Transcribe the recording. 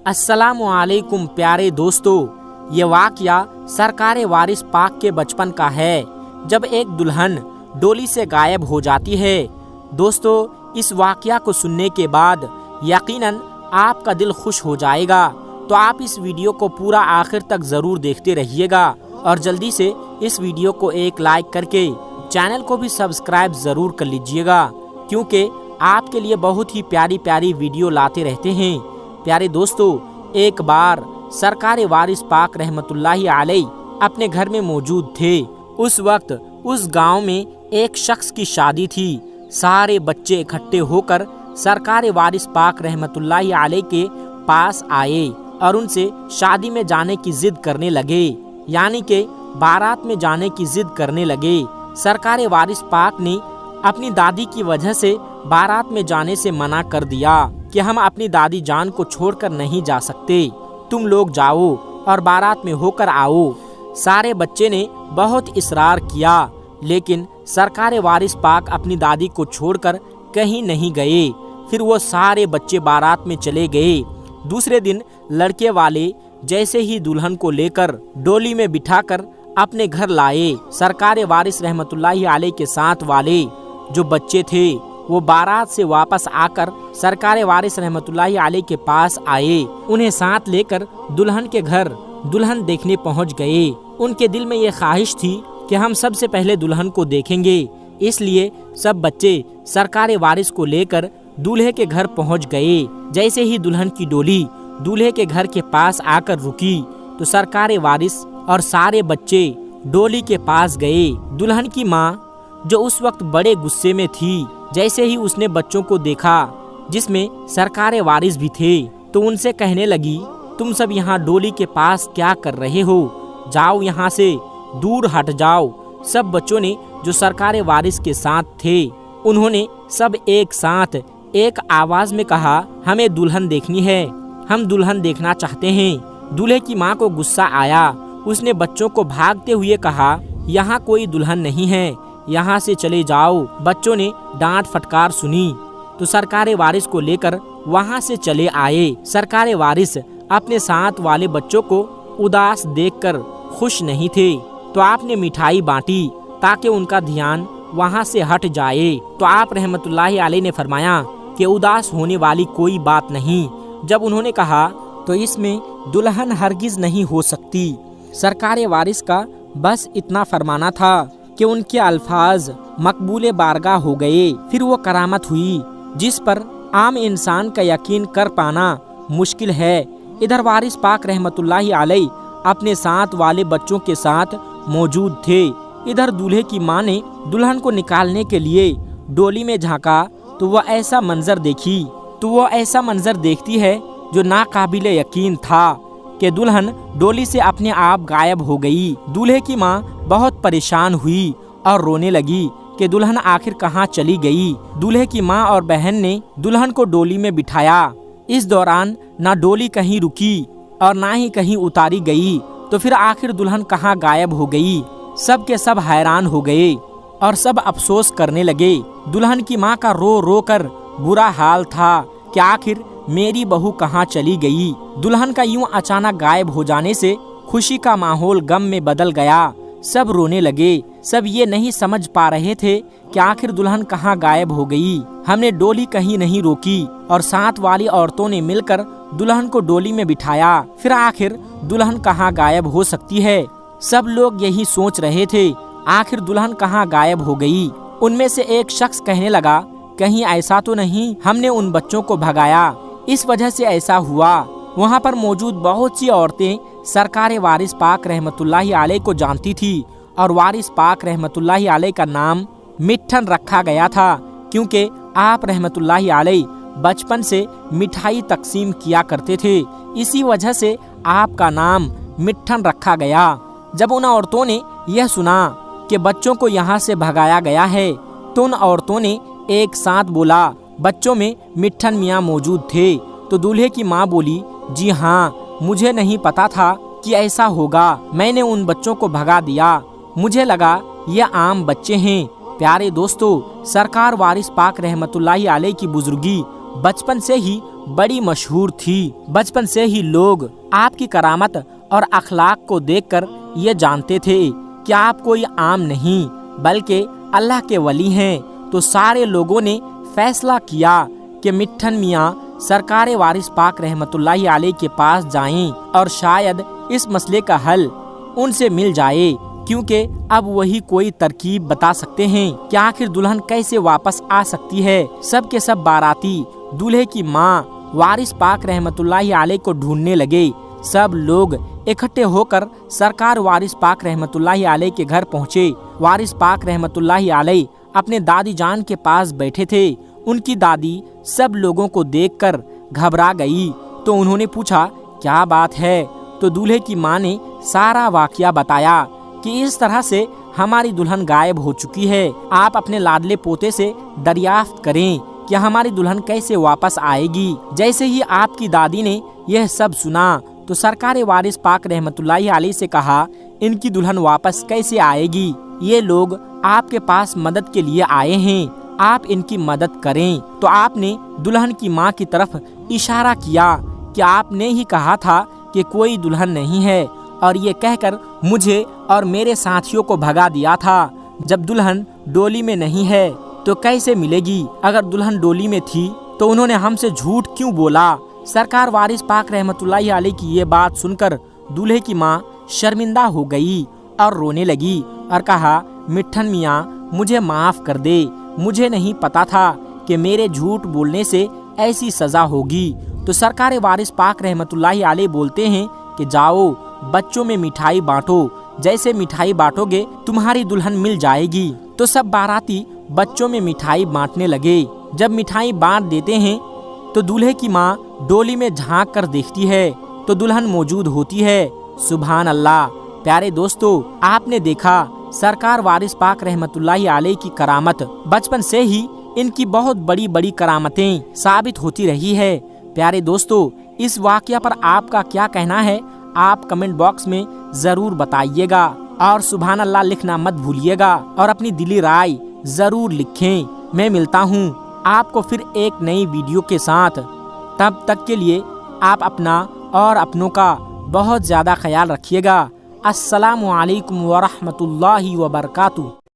अस्सलामुअलैकुम प्यारे दोस्तों, ये वाक़या सरकार वारिस पाक के बचपन का है जब एक दुल्हन डोली से गायब हो जाती है। दोस्तों, इस वाक़या को सुनने के बाद यकीनन आपका दिल खुश हो जाएगा, तो आप इस वीडियो को पूरा आखिर तक ज़रूर देखते रहिएगा और जल्दी से इस वीडियो को एक लाइक करके चैनल को भी सब्सक्राइब ज़रूर कर लीजिएगा, क्योंकि आपके लिए बहुत ही प्यारी प्यारी वीडियो लाते रहते हैं। प्यारे दोस्तों, एक बार सरकार वारिस पाक रहमतुल्लाहि अलैह अपने घर में मौजूद थे। उस वक्त उस गांव में एक शख्स की शादी थी। सारे बच्चे इकट्ठे होकर सरकार वारिस पाक रहमतुल्लाहि अलैह के पास आए और उनसे शादी में जाने की जिद करने लगे, यानी कि बारात में जाने की जिद करने लगे। सरकार वारिस पाक ने अपनी दादी की वजह से बारात में जाने से मना कर दिया कि हम अपनी दादी जान को छोड़कर नहीं जा सकते, तुम लोग जाओ और बारात में होकर आओ। सारे बच्चे ने बहुत इसरार किया, लेकिन सरकार वारिस पाक अपनी दादी को छोड़कर कहीं नहीं गए। फिर वो सारे बच्चे बारात में चले गए। दूसरे दिन लड़के वाले जैसे ही दुल्हन को लेकर डोली में बिठाकर अपने घर लाए, सरकार वारिस रहमतुल्लाहि अलैह के साथ वाले जो बच्चे थे वो बारात से वापस आकर सरकार वारिस रहमतुल्लाहि अलैह के पास आए। उन्हें साथ लेकर दुल्हन के घर दुल्हन देखने पहुंच गए। उनके दिल में ये ख्वाहिश थी कि हम सबसे पहले दुल्हन को देखेंगे, इसलिए सब बच्चे सरकार वारिस को लेकर दूल्हे के घर पहुंच गए। जैसे ही दुल्हन की डोली दूल्हे के घर के पास आकर रुकी तो सरकार वारिस और सारे बच्चे डोली के पास गए। दुल्हन की माँ, जो उस वक्त बड़े गुस्से में थी, जैसे ही उसने बच्चों को देखा जिसमें सरकार वारिस भी थे, तो उनसे कहने लगी, तुम सब यहाँ डोली के पास क्या कर रहे हो? जाओ यहाँ से, दूर हट जाओ। सब बच्चों ने जो सरकार वारिस के साथ थे, उन्होंने सब एक साथ एक आवाज में कहा, हमें दुल्हन देखनी है, हम दुल्हन देखना चाहते हैं। दूल्हे की माँ को गुस्सा आया। उसने बच्चों को भागते हुए कहा, यहाँ कोई दुल्हन नहीं है, यहाँ से चले जाओ। बच्चों ने डांट फटकार सुनी तो सरकार वारिस को लेकर वहाँ से चले आए। सरकार वारिस अपने साथ वाले बच्चों को उदास देखकर खुश नहीं थे, तो आपने मिठाई बांटी ताकि उनका ध्यान वहाँ से हट जाए। तो आप रहमतुल्लाहि अलैह ने फरमाया कि उदास होने वाली कोई बात नहीं। जब उन्होंने कहा तो इसमें दुल्हन हरगिज नहीं हो सकती। सरकार वारिस का बस इतना फरमाना था कि उनके अल्फाज मकबूल बारगाह हो गए। फिर वो करामत हुई जिस पर आम इंसान का यकीन कर पाना मुश्किल है। इधर वारिस पाक रहमतुल्लाहि अलैह अपने साथ वाले बच्चों के साथ मौजूद थे। इधर दूल्हे की माँ ने दुल्हन को निकालने के लिए डोली में झांका तो वह ऐसा मंजर देखती है जो नाकाबिल यकीन था कि दुल्हन डोली से अपने आप गायब हो गई। दूल्हे की माँ बहुत परेशान हुई और रोने लगी कि दुल्हन आखिर कहाँ चली गई। दूल्हे की माँ और बहन ने दुल्हन को डोली में बिठाया। इस दौरान ना डोली कहीं रुकी और ना ही कहीं उतारी गई, तो फिर आखिर दुल्हन कहाँ गायब हो गई। सब के सब हैरान हो गए और सब अफसोस करने लगे। दुल्हन की माँ का रो रो कर बुरा हाल था कि आखिर मेरी बहू कहाँ चली गई। दुल्हन का यूं अचानक गायब हो जाने से खुशी का माहौल गम में बदल गया। सब रोने लगे। सब ये नहीं समझ पा रहे थे कि आखिर दुल्हन कहाँ गायब हो गई। हमने डोली कहीं नहीं रोकी और साथ वाली औरतों ने मिलकर दुल्हन को डोली में बिठाया, फिर आखिर दुल्हन कहाँ गायब हो सकती है। सब लोग यही सोच रहे थे, आखिर दुल्हन कहाँ गायब हो गई। उनमें से एक शख्स कहने लगा, कहीं ऐसा तो नहीं हमने उन बच्चों को भगाया, इस वजह से ऐसा हुआ। वहाँ पर मौजूद बहुत सी औरतें सरकार वारिस पाक रहमतुल्लाहि अलैह को जानती थी और वारिस पाक रहमतुल्लाहि अलैह का नाम मिट्ठन रखा गया था, क्योंकि आप रहमतुल्लाहि अलैह बचपन से मिठाई तकसीम किया करते थे। इसी वजह से आपका नाम मिट्ठन रखा गया। जब उन औरतों ने यह सुना कि बच्चों को यहाँ से भगाया गया है, तो उन औरतों ने एक साथ बोला, बच्चों में मिट्ठन मियाँ मौजूद थे। तो दूल्हे की माँ बोली, जी हाँ, मुझे नहीं पता था कि ऐसा होगा, मैंने उन बच्चों को भगा दिया, मुझे लगा ये आम बच्चे हैं। प्यारे दोस्तों, सरकार वारिस पाक रहमतुल्लाहि अलैह की बुजुर्गी बचपन से ही बड़ी मशहूर थी। बचपन से ही लोग आपकी करामत और अखलाक को देखकर ये जानते थे कि आप कोई आम नहीं बल्कि अल्लाह के वली हैं। तो सारे लोगों ने फैसला किया कि मिट्ठन मियाँ सरकार वारिस पाक रहमतुल्लाहि अलैह के पास जाएं और शायद इस मसले का हल उनसे मिल जाए, क्योंकि अब वही कोई तरकीब बता सकते हैं कि आखिर दुल्हन कैसे वापस आ सकती है। सब के सब बाराती दूल्हे की माँ वारिस पाक रहमतुल्लाहि अलैह को ढूंढने लगे। सब लोग इकट्ठे होकर सरकार वारिस पाक रहमतुल्लाहि अलैह के घर पहुँचे। वारिस पाक रहमतुल्लाहि अलैह अपने दादी जान के पास बैठे थे। उनकी दादी सब लोगों को देखकर घबरा गई, तो उन्होंने पूछा क्या बात है। तो दूल्हे की माँ ने सारा वाकया बताया कि इस तरह से हमारी दुल्हन गायब हो चुकी है। आप अपने लाडले पोते से दरियाफ्त करें कि हमारी दुल्हन कैसे वापस आएगी। जैसे ही आपकी दादी ने यह सब सुना तो सरकार वारिस पाक रहमतुल्लाहि अलैह से कहा, इनकी दुल्हन वापस कैसे आएगी? ये लोग आपके पास मदद के लिए आए हैं, आप इनकी मदद करें। तो आपने दुल्हन की माँ की तरफ इशारा किया कि आपने ही कहा था कि कोई दुल्हन नहीं है, और ये कहकर मुझे और मेरे साथियों को भगा दिया था। जब दुल्हन डोली में नहीं है तो कैसे मिलेगी? अगर दुल्हन डोली में थी तो उन्होंने हमसे झूठ क्यों बोला? सरकार वारिस पाक रहमतुल्लाहि अलैह की ये बात सुनकर दूल्हे की माँ शर्मिंदा हो गई और रोने लगी और कहा, मिट्ठन मियाँ मुझे माफ़ कर दे, मुझे नहीं पता था कि मेरे झूठ बोलने से ऐसी सज़ा होगी। तो सरकार वारिस पाक रहमतुल्लाहि अलैह बोलते हैं कि जाओ बच्चों में मिठाई बांटो, जैसे मिठाई बांटोगे तुम्हारी दुल्हन मिल जाएगी। तो सब बाराती बच्चों में मिठाई बांटने लगे। जब मिठाई बांट देते हैं तो दूल्हे की माँ डोली में झांक कर देखती है तो दुल्हन मौजूद होती है। सुभान अल्लाह। प्यारे दोस्तों, आपने देखा सरकार वारिस पाक रहमतुल्लाहि अलैह की करामत। बचपन से ही इनकी बहुत बड़ी बड़ी करामतें साबित होती रही है। प्यारे दोस्तों, इस वाकया पर आपका क्या कहना है? आप कमेंट बॉक्स में ज़रूर बताइएगा और सुभान अल्लाह लिखना मत भूलिएगा और अपनी दिली राय ज़रूर लिखें। मैं मिलता हूँ आपको फिर एक नई वीडियो के साथ। तब तक के लिए आप अपना और अपनों का बहुत ज़्यादा ख्याल रखिएगा। अस्सलामु अलैकुम व रहमतुल्लाहि व बरकातुहू।